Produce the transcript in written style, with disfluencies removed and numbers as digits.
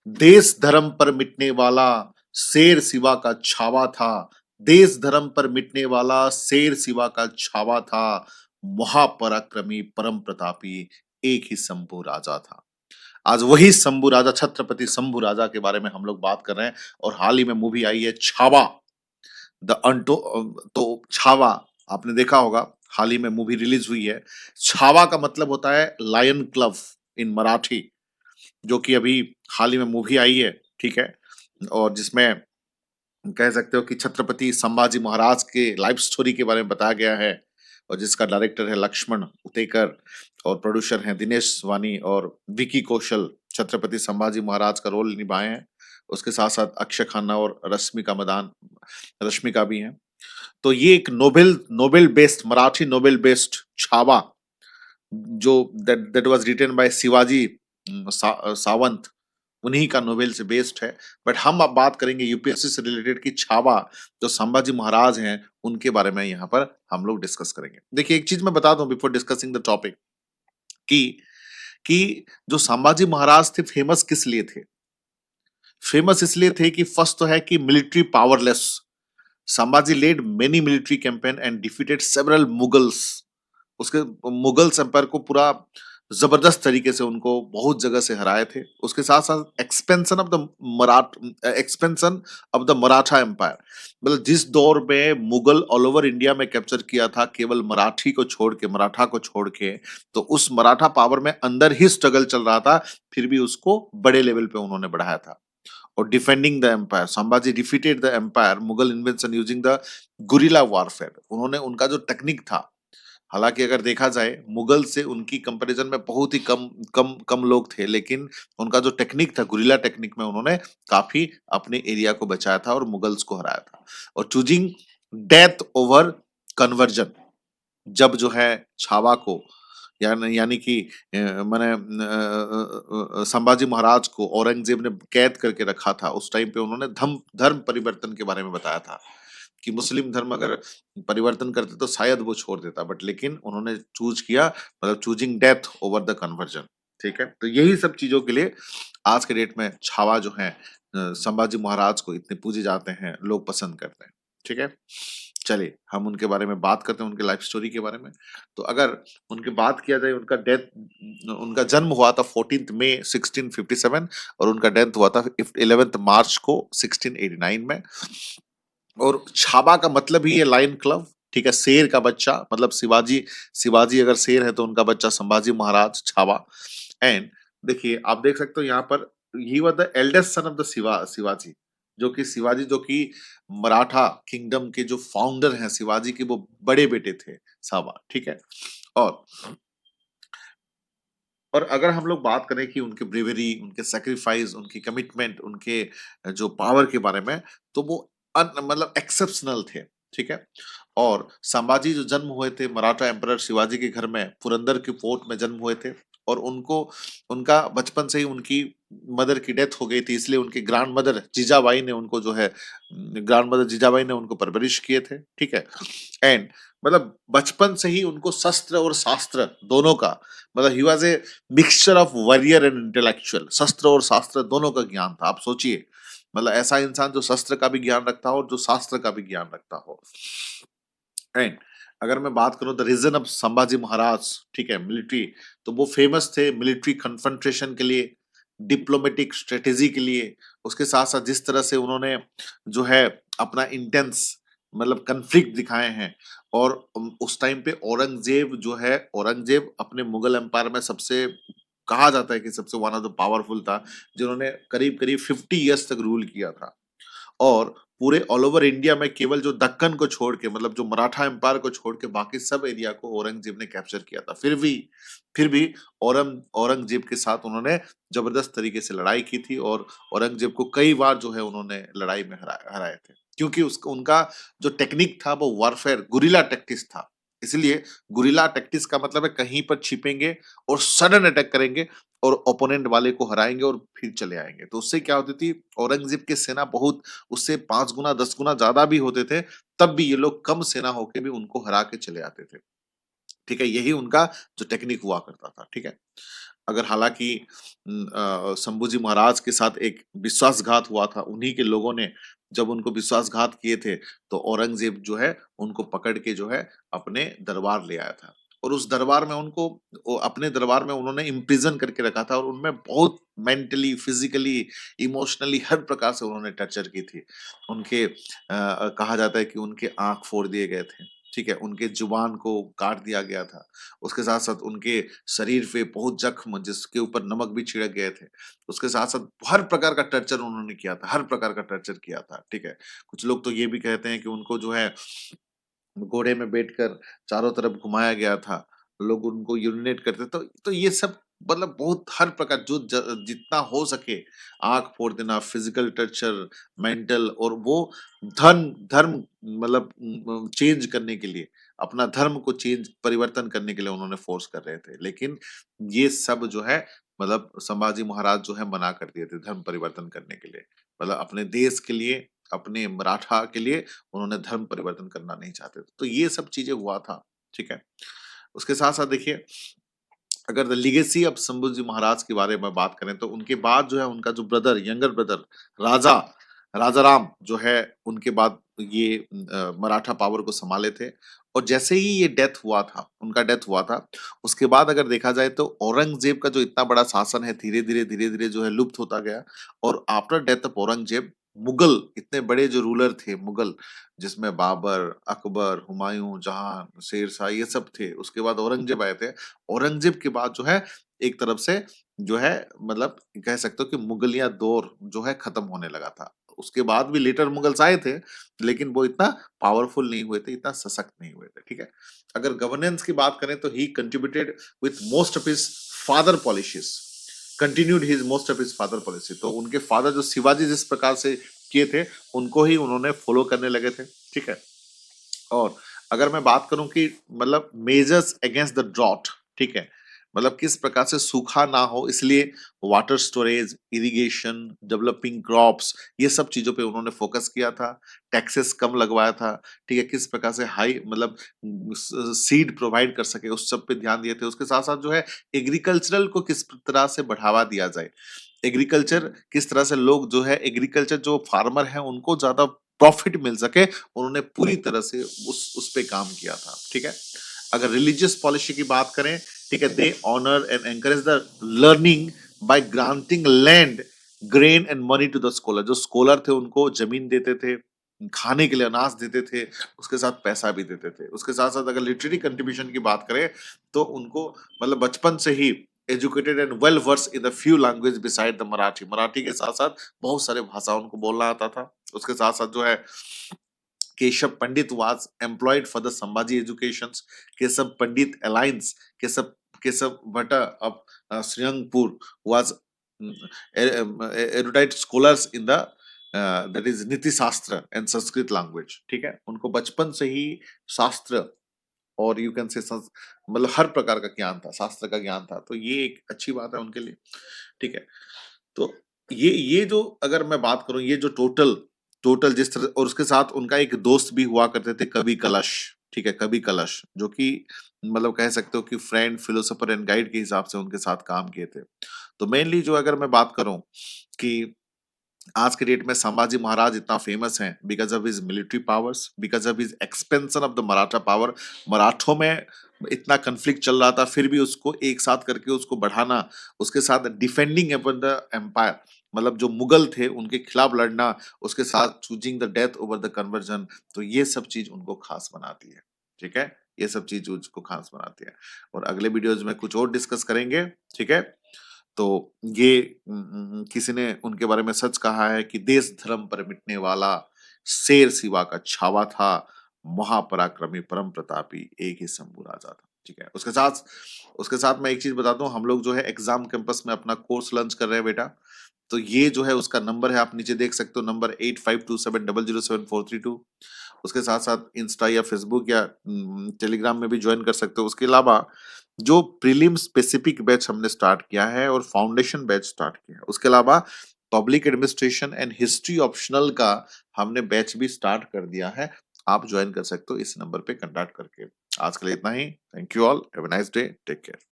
देश धर्म पर मिटने वाला शेर शिवा का छावा था। देश धर्म पर मिटने वाला शेर शिवा का छावा था। महापराक्रमी परम प्रतापी एक ही शंभू राजा था। आज वही शंभू राजा, छत्रपति शंभू राजा के बारे में हम लोग बात कर रहे हैं। और हाल ही में मूवी आई है छावा, द अंटो। तो छावा आपने देखा होगा, हाल ही में मूवी रिलीज हुई है। छावा का मतलब होता है लायन क्लब इन मराठी, जो कि अभी हाल ही में मूवी आई है, ठीक है? और जिसमें कह सकते हो कि छत्रपति संभाजी महाराज के लाइफ स्टोरी के बारे में बताया गया है। और जिसका डायरेक्टर है लक्ष्मण उतेकर, और प्रोड्यूसर हैं दिनेश वानी और विकी कौशल। छत्रपति संभाजी महाराज का रोल निभाए हैं। उसके साथ साथ अक्षय खन्ना और रश्मिका भी हैं। तो ये एक novel novel based, Marathi novel based Chhaava, जो that that was written by Shivaji Sawant, उन्हीं का नोवेल से बेस्ड है। बट हम अब बात करेंगे यूपीएससी से रिलेटेड की छावा, जो संभाजी महाराज हैं, उनके बारे में यहाँ पर हम लोग डिस्कस करेंगे। देखिए, एक चीज मैं बता दूं बिफोर डिस्कसिंग द टॉपिक, कि कि जो संभाजी महाराज थे, फेमस किस लिए थे? फेमस इसलिए थे कि फर्स्ट तो है कि military powerless. Sambhaji led many military campaign and defeated several Mughals. उसके मुगल्स एम्पायर को पूरा जबरदस्त तरीके से उनको बहुत जगह से हराए थे। उसके साथ साथ expansion of the Maratha empire, मतलब जिस दौर में मुगल ऑल ओवर इंडिया में कैप्चर किया था, केवल मराठा को छोड़ के, तो उस मराठा पावर में अंदर ही स्ट्रगल चल रहा था। फिर भी उसको बड़े लेवल पे उन्होंने बढ़ाया था। और defending the empire, Sambhaji defeated the empire Mughal invention using the guerrilla warfare. उन्होंने उनका जो टेक्निक था, हालांकि अगर देखा जाए मुगल से उनकी कंपैरिजन में बहुत ही कम कम कम लोग थे, लेकिन उनका जो टेक्निक था, गुरिल्ला टेक्निक में उन्होंने काफी अपने एरिया को बचाया था और मुगल्स को हराया था। और चूजिंग डेथ ओवर कन्वर्जन, जब जो है छावा को, यानी कि मैंने संभाजी महाराज को औरंगजेब ने कैद करके रखा था, उस टाइम पे उन्होंने धर्म धर्म परिवर्तन के बारे में बताया था कि मुस्लिम धर्म अगर परिवर्तन करते तो शायद वो छोड़ देता, बट लेकिन उन्होंने चूज किया, मतलब choosing death over the conversion. ठीक है, तो यही सब चीजों के लिए आज के डेट में छावा जो है, संभाजी महाराज को इतने पूजे जाते हैं, लोग पसंद करते हैं। ठीक है, चलिए हम उनके बारे में बात करते हैं, उनके लाइफ स्टोरी के बारे में। तो अगर उनकी बात किया जाए, उनका जन्म हुआ था 14 मई 1657, और उनका डेथ हुआ था 11 मार्च को 1689 में। और छाबा का मतलब ही है लायन क्लब, ठीक है, शेर का बच्चा, मतलब शिवाजी, शिवाजी अगर शेर है तो उनका बच्चा संभाजी महाराज छाबा। एंड देखिए, आप देख सकते हो यहाँ पर, he was the eldest son of the Shivaji, जो कि शिवाजी, जो कि मराठा किंगडम के जो फाउंडर हैं शिवाजी के, वो बड़े बेटे थे छाबा। ठीक है, और और अगर हम लोग बात करें कि उनके ब्रेवरी, उनके सैक्रिफाइस, उनकी कमिटमेंट, उनके जो पावर के बारे में, तो वो मतलब एक्सेप्शनल थे। ठीक है, और संभाजी जो जन्म हुए थे मराठा एम्परर शिवाजी के घर में, पुरंदर के फोर्ट में जन्म हुए थे। और उनको, उनका बचपन से ही उनकी मदर की डेथ हो गई थी, इसलिए उनकी ग्रैंड मदर जीजाबाई ने उनको जो है, ग्रैंड मदर जीजाबाई ने उनको परवरिश किए थे। ठीक है, एंड मतलब बचपन से ही उनको शस्त्र और शास्त्र दोनों का, मतलब he was a mixture of warrior and intellectual, शस्त्र और शास्त्र दोनों का ज्ञान था। आप सोचिए, मतलब ऐसा इंसान जो शस्त्र का भी ज्ञान रखता हो और जो शास्त्र का भी ज्ञान रखता हो। एंड अगर मैं बात करूं the reason of Sambhaji Maharaj, ठीक है, मिलिट्री, तो वो फेमस थे मिलिट्री कन्फ्रंटेशन के लिए, डिप्लोमेटिक स्ट्रेटेजी के लिए। उसके साथ साथ जिस तरह से उन्होंने जो है अपना इंटेंस, मतलब कन्फ्लिक्ट दिखाए हैं। और उस टाइम पे औरंगजेब जो है, औरंगजेब अपने मुगल एम्पायर में सबसे, कहा जाता है कि सबसे वन ऑफ द पावरफुल था, जिन्होंने करीब करीब 50 ईयर्स तक रूल किया था। और पूरे ऑल ओवर इंडिया में केवल जो दक्कन को छोड़ के, मतलब जो मराठा एम्पायर को छोड़ के, बाकी सब एरिया को औरंगजेब ने कैप्चर किया था। फिर भी औरंगजेब के साथ उन्होंने जबरदस्त तरीके से लड़ाई की थी, और औरंगजेब को कई बार जो है उन्होंने लड़ाई में हराए थे, क्योंकि उसका उनका जो टेक्निक था वो वारफेयर, गुरिल्ला टैक्टिक्स था। इसलिए गुरिल्ला टैक्टिक्स का मतलब है कहीं पर छिपेंगे और सडन अटैक करेंगे, और ओपोनेंट वाले को हराएंगे और फिर चले आएंगे। तो उससे क्या होती थी, औरंगजेब की सेना बहुत, उससे 5 गुना 10 गुना ज्यादा भी होते थे, तब भी ये लोग कम सेना होके भी उनको हरा के चले आते थे। ठीक है, यही उनका जो टेक्निक हुआ करता था। ठीक है, अगर हालाँकि शंभू जी महाराज के साथ एक विश्वासघात हुआ था, उन्हीं के लोगों ने जब उनको विश्वासघात किए थे, तो औरंगज़ेब जो है उनको पकड़ के जो है अपने दरबार ले आया था। और उस दरबार में उनको अपने दरबार में उन्होंने इम्प्रिज़न करके रखा था और उनमें बहुत मेंटली, फिज़िकली, इमोशनली हर प्रकार से उन्होंने टॉर्चर की थी। उनके कहा जाता है कि उनके आँख फोड़ दिए गए थे, ठीक है? उनके जुबान को काट दिया गया था। उसके साथ-साथ उनके शरीर पे बहुत जख्म जिसके ऊपर नमक भी छिड़क गए थे। उसके साथ-साथ हर प्रकार का टॉर्चर उन्होंने किया था, हर प्रकार का टॉर्चर किया था, ठीक है? कुछ लोग तो ये भी कहते हैं कि उनको जो है घोड़े में बैठकर चारों तरफ घुमाया गया था। लोग उनको यूरिनेट करते तो ये सब मतलब बहुत हर प्रकार जो जितना हो सके आँख फोड़ देना, फिज़िकल टॉर्चर, मेंटल और वो धर्म मतलब चेंज करने के लिए, अपना धर्म को परिवर्तन करने के लिए उन्होंने फ़ोर्स कर रहे थे। लेकिन ये सब जो है मतलब संभाजी महाराज जो है मना कर दिए थे धर्म परिवर्तन करने के लिए। मतलब अपने देश के लिए, अपने मराठा के लिए उन्होंने धर्म परिवर्तन करना नहीं चाहते थे। तो ये सब चीज़ें हुआ था, ठीक है? उसके साथ-साथ देखिए अगर द लीगेसी ऑफ शंभूजी महाराज के बारे में बात करें तो उनके बाद जो है उनका जो ब्रदर यंगर ब्रदर राजा राजाराम जो है उनके बाद ये मराठा पावर को सँभाले थे और जैसे ही ये डेथ हुआ था उनका डेथ हुआ था, उसके बाद अगर देखा जाए तो औरंगज़ेब का जो इतना बड़ा शासन है धीरे-धीरे जो है लुप्त होता गया और after death of Aurangzeb Mughal इतने बड़े जो रूलर थे मुगल जिसमें बाबर, अकबर, हुमायूँ, जहाँ, शेरशाह ये सब थे। उसके बाद औरंगज़ेब आए थे। औरंगज़ेब के बाद जो है एक तरफ से जो है मतलब कह सकते हो कि मुगलिया दौर जो है खत्म होने लगा था। उसके बाद भी लेटर मुगल्स आए थे, लेकिन वो इतना पावरफुल नहीं हुए थे, इतना सशक्त नहीं हुए थे, ठीक है? अगर गवर्नेंस की बात करें तो he contributed with most of his father policies, continued his most of his father policy तो उनके फादर जो शिवाजी जिस प्रकार से किए थे, उनको ही उन्होंने फॉलो करने लगे थे, ठीक है? और अगर मैं बात करूं कि मतलब मेजर्स अगेंस्ट द ड्रॉट ठीक है मतलब किस प्रकार से सूखा ना हो इसलिए water storage irrigation developing crops ये सब चीजों पे उन्होंने फोकस किया था टैक्सेस कम लगवाया था ठीक है किस प्रकार से हाई मतलब सीड प्रोवाइड कर सके उस सब पे ध्यान दिए थे उसके साथ साथ जो है एग्रीकल्चरल को किस तरह से बढ़ावा दिया जाए एग्रीकल्चर किस तरह से लोग जो है एग्रीकल्चर जो फार्मर है उनको ज्यादा प्रॉफिट मिल सके उन्होंने पूरी तरह से उस पे काम किया था ठीक है अगर रिलीजियस पॉलिसी की बात करें ठीक है they honour and encourage the learning by granting land grain and money to the scholar जो स्कॉलर थे उनको जमीन देते थे खाने के लिए अनाज देते थे उसके साथ पैसा भी देते थे उसके साथ साथ अगर लिटरेरी कंट्रीब्यूशन की बात करें तो उनको मतलब बचपन से ही educated and well versed in the few language beside the Marathi Marathi के साथ साथ बहुत सारे भाषा उनको बोलना आता था उसके साथ साथ जो है केशव पंडित was employed for the Sambhaji educations. Keshav Pandit Alliance, Keshav Bhatta of Srirangpur was mm, erudite scholars in the that is नीति शास्त्र एंड संस्कृत लैंग्वेज ठीक है उनको बचपन से ही शास्त्र और यू कैन से मतलब हर प्रकार का ज्ञान था शास्त्र का ज्ञान था तो ये एक अच्छी बात है उनके लिए ठीक है तो ये जो अगर मैं बात करूं ये जो टोटल टोटल जिस तरह और उसके साथ उनका एक दोस्त भी हुआ करते थे कवि कलश ठीक है कवि कलश जो कि मतलब कह सकते हो कि फ्रेंड फिलोसोफर एंड गाइड के हिसाब से उनके साथ काम किए थे तो मेनली जो अगर मैं बात करूं कि आज के डेट में संभाजी महाराज इतना फेमस हैं because of his military powers because of his expansion of the Maratha power मराठों में इतना कन्फ्लिक्ट चल रहा था फिर भी उसको एक साथ करके उसको बढ़ाना उसके साथ डिफेंडिंग अपन द एम्पायर मतलब जो मुगल थे उनके खिलाफ लड़ना उसके साथ choosing the death over the conversion तो ये सब चीज उनको खास बनाती है ठीक है ये सब चीज उसको खास बनाती है और अगले वीडियोज में कुछ और डिस्कस करेंगे ठीक है तो ये किसी ने उनके बारे में सच कहा है कि देश धर्म पर मिटने वाला शेर शिवा का छावा था महापराक्रमी परम प्रतापी एक ही शंभू राजा था ठीक है उसके साथ मैं एक चीज बताता हूँ हम लोग जो है एग्जाम कैंपस में अपना कोर्स लॉन्च कर रहे हैं बेटा तो ये जो है उसका नंबर है आप नीचे देख सकते हो नंबर 8527007432 उसके साथ साथ इंस्टा या फेसबुक या टेलीग्राम में भी ज्वाइन कर सकते हो उसके अलावा जो प्रीलिम स्पेसिफिक बैच हमने स्टार्ट किया है और फाउंडेशन बैच स्टार्ट किया है उसके अलावा public administration and history optional का हमने बैच भी स्टार्ट कर दिया है आप ज्वाइन कर सकते हो इस नंबर पे कांटेक्ट करके आज के लिए इतना ही thank you all have a nice day take care